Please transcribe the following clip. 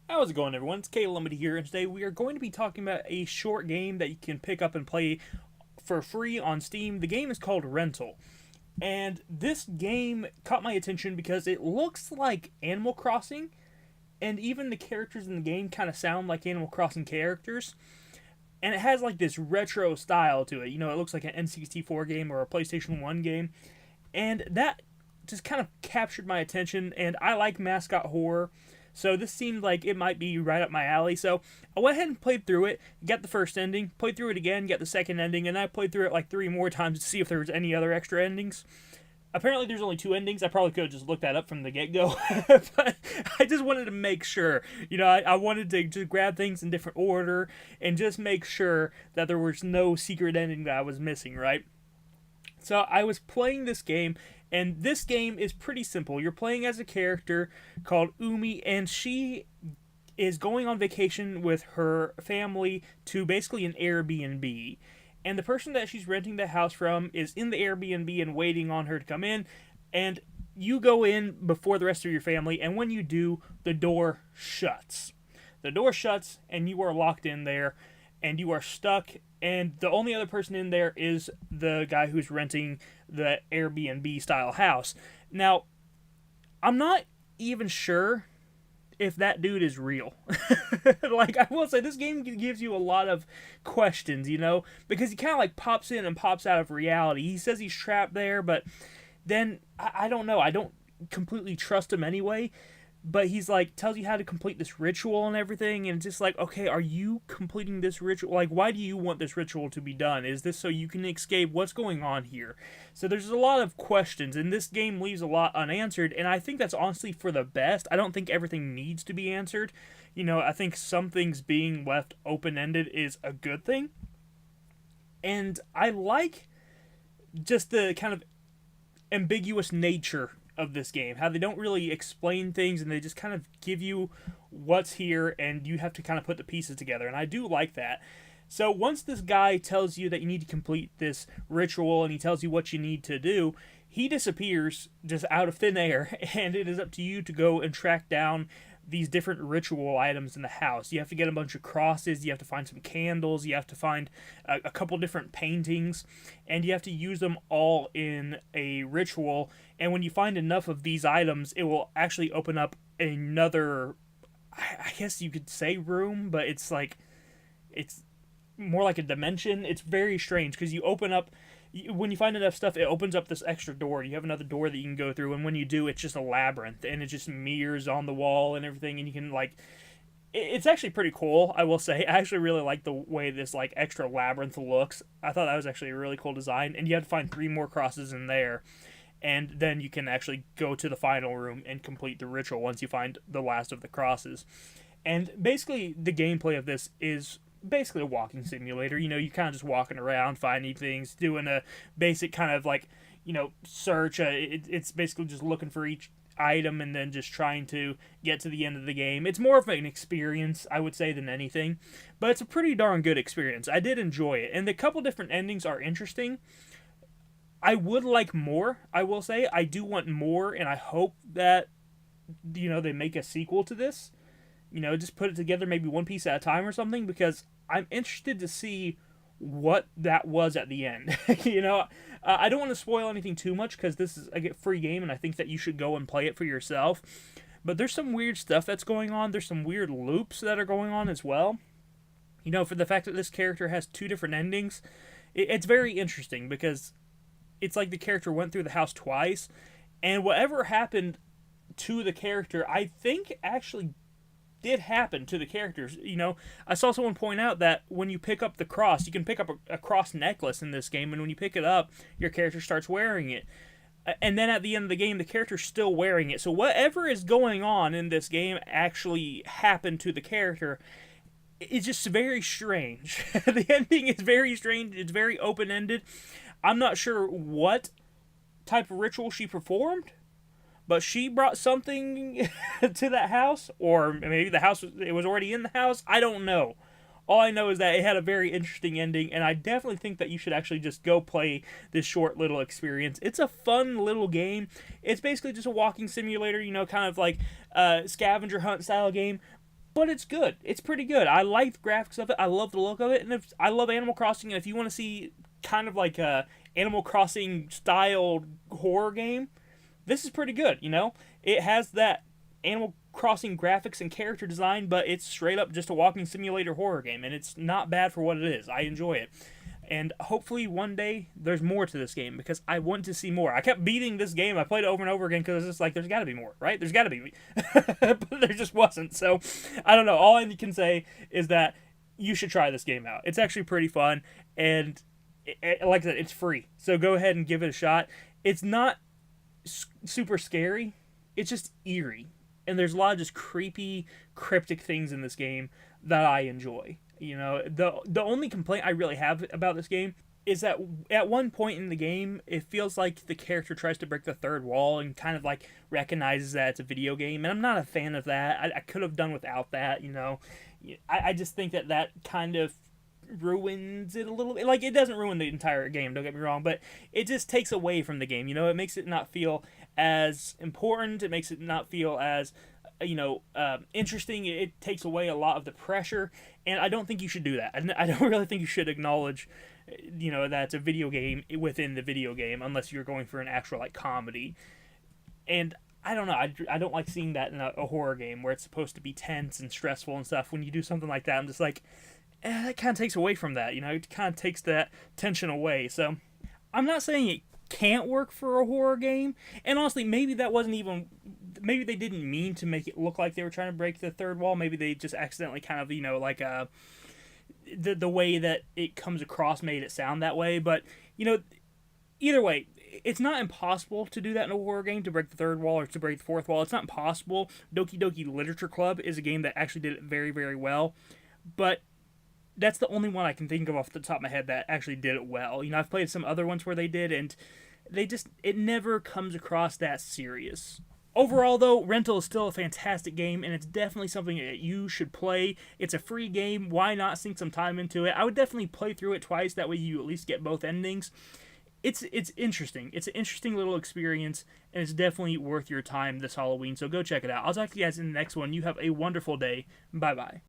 How's it going, everyone? It's Caleb Lumity here, and today we are going to be talking about a short game that you can pick up and play for free on Steam. The game is called Rental, and this game caught my attention because it looks like Animal Crossing, and even the characters in the game kind of sound like Animal Crossing characters. And it has like this retro style to it. You know, it looks like an N64 game or a PlayStation 1 game, and that just kind of captured my attention. And I like mascot horror, so this seemed like it might be right up my alley. So I went ahead and played through it, got the first ending, played through it again, got the second ending, and I played through it like three more times to see if there was any other extra endings. Apparently there's only two endings. I probably could have just looked that up from the get-go, but I just wanted to make sure. You know, I wanted to just grab things in different order and just make sure that there was no secret ending that I was missing, right? So I was playing this game, and this game is pretty simple. You're playing as a character called Umi, and she is going on vacation with her family to basically an Airbnb. And the person that she's renting the house from is in the Airbnb and waiting on her to come in. And you go in before the rest of your family, and when you do, the door shuts. The door shuts, and you are locked in there, and you are stuck. And the only other person in there is the guy who's renting the Airbnb style house. Now, I'm not even sure if that dude is real. Like, I will say, this game gives you a lot of questions, you know, because he kind of like pops in and pops out of reality. He says he's trapped there, but then I don't know. I don't completely trust him anyway. But he's like, tells you how to complete this ritual and everything, and it's just like, okay, are you completing this ritual? Like, why do you want this ritual to be done? Is this so you can escape? What's going on here? So there's a lot of questions, and this game leaves a lot unanswered, and I think that's honestly for the best. I don't think everything needs to be answered. You know, I think some things being left open-ended is a good thing. And I like just the kind of ambiguous nature of this game, how they don't really explain things and they just kind of give you what's here and you have to kind of put the pieces together, and I do like that. So once this guy tells you that you need to complete this ritual and he tells you what you need to do, he disappears just out of thin air, and it is up to you to go and track down these different ritual items in the house. You have to get a bunch of crosses, you have to find some candles, you have to find a couple different paintings, and you have to use them all in a ritual. And when you find enough of these items, it will actually open up another, I guess you could say room, but it's more like a dimension. It's very strange because you open up, when you find enough stuff, it opens up this extra door. You have another door that you can go through, and when you do, it's just a labyrinth, and it just mirrors on the wall and everything, and you can like, it's actually pretty cool, I will say. I actually really like the way this like extra labyrinth looks. I thought that was actually a really cool design, and you have to find three more crosses in there, and then you can actually go to the final room and complete the ritual once you find the last of the crosses. And basically, the gameplay of this is basically a walking simulator. You know, you kind of just walking around, finding things, doing a basic kind of like, you know, search. It's basically just looking for each item and then just trying to get to the end of the game. It's more of an experience, I would say, than anything, but it's a pretty darn good experience. I did enjoy it, and the couple different endings are interesting. I would like more, I will say. I do want more, and I hope that, you know, they make a sequel to this. You know, just put it together maybe one piece at a time or something, because I'm interested to see what that was at the end. You know, I don't want to spoil anything too much because this is a free game, and I think that you should go and play it for yourself. But there's some weird stuff that's going on. There's some weird loops that are going on as well. You know, for the fact that this character has two different endings, it's very interesting because it's like the character went through the house twice, and whatever happened to the character, I think actually did happen to the characters. You know, I saw someone point out that when you pick up the cross, you can pick up a cross necklace in this game, and when you pick it up, your character starts wearing it. And then at the end of the game, the character's still wearing it. So whatever is going on in this game actually happened to the character. It's just very strange. The ending is very strange. It's very open-ended. I'm not sure what type of ritual she performed, but she brought something to that house, or maybe the house, it was already in the house. I don't know. All I know is that it had a very interesting ending, and I definitely think that you should actually just go play this short little experience. It's a fun little game. It's basically just a walking simulator, you know, kind of like a scavenger hunt style game, but it's good. It's pretty good. I like the graphics of it. I love the look of it, and I love Animal Crossing. And if you want to see kind of like a Animal Crossing style horror game, this is pretty good. You know, it has that Animal Crossing graphics and character design, but it's straight up just a walking simulator horror game, and it's not bad for what it is. I enjoy it. And hopefully one day there's more to this game, because I want to see more. I kept beating this game. I played it over and over again because it's like, there's got to be more, right? There's got to be. But there just wasn't. So, I don't know. All I can say is that you should try this game out. It's actually pretty fun. And like I said, it's free. So go ahead and give it a shot. It's not super scary. It's just eerie. And there's a lot of just creepy, cryptic things in this game that I enjoy. You know, the only complaint I really have about this game is that at one point in the game, it feels like the character tries to break the third wall and kind of like recognizes that it's a video game. And I'm not a fan of that. I could have done without that, you know. I just think that kind of ruins it a little bit. Like, it doesn't ruin the entire game, don't get me wrong, but it just takes away from the game, you know. It makes it not feel as important. It makes it not feel as interesting. It takes away a lot of the pressure, and I don't think you should do that. I don't really think you should acknowledge, you know, that it's a video game within the video game, unless you're going for an actual like comedy. And I don't know, I don't like seeing that in a horror game where it's supposed to be tense and stressful and stuff. When you do something like that, I'm just like, that kind of takes away from that, you know. It kind of takes that tension away. So I'm not saying it can't work for a horror game, and honestly, maybe that wasn't even, maybe they didn't mean to make it look like they were trying to break the third wall. Maybe they just accidentally kind of, you know, like the way that it comes across made it sound that way. But, you know, either way, it's not impossible to do that in a horror game, to break the third wall or to break the fourth wall. It's not impossible. Doki Doki Literature Club is a game that actually did it very, very well, but that's the only one I can think of off the top of my head that actually did it well. You know, I've played some other ones where they did, and it never comes across that serious. Overall, though, Rental is still a fantastic game, and it's definitely something that you should play. It's a free game. Why not sink some time into it? I would definitely play through it twice. That way you at least get both endings. It's interesting. It's an interesting little experience, and it's definitely worth your time this Halloween, so go check it out. I'll talk to you guys in the next one. You have a wonderful day. Bye-bye.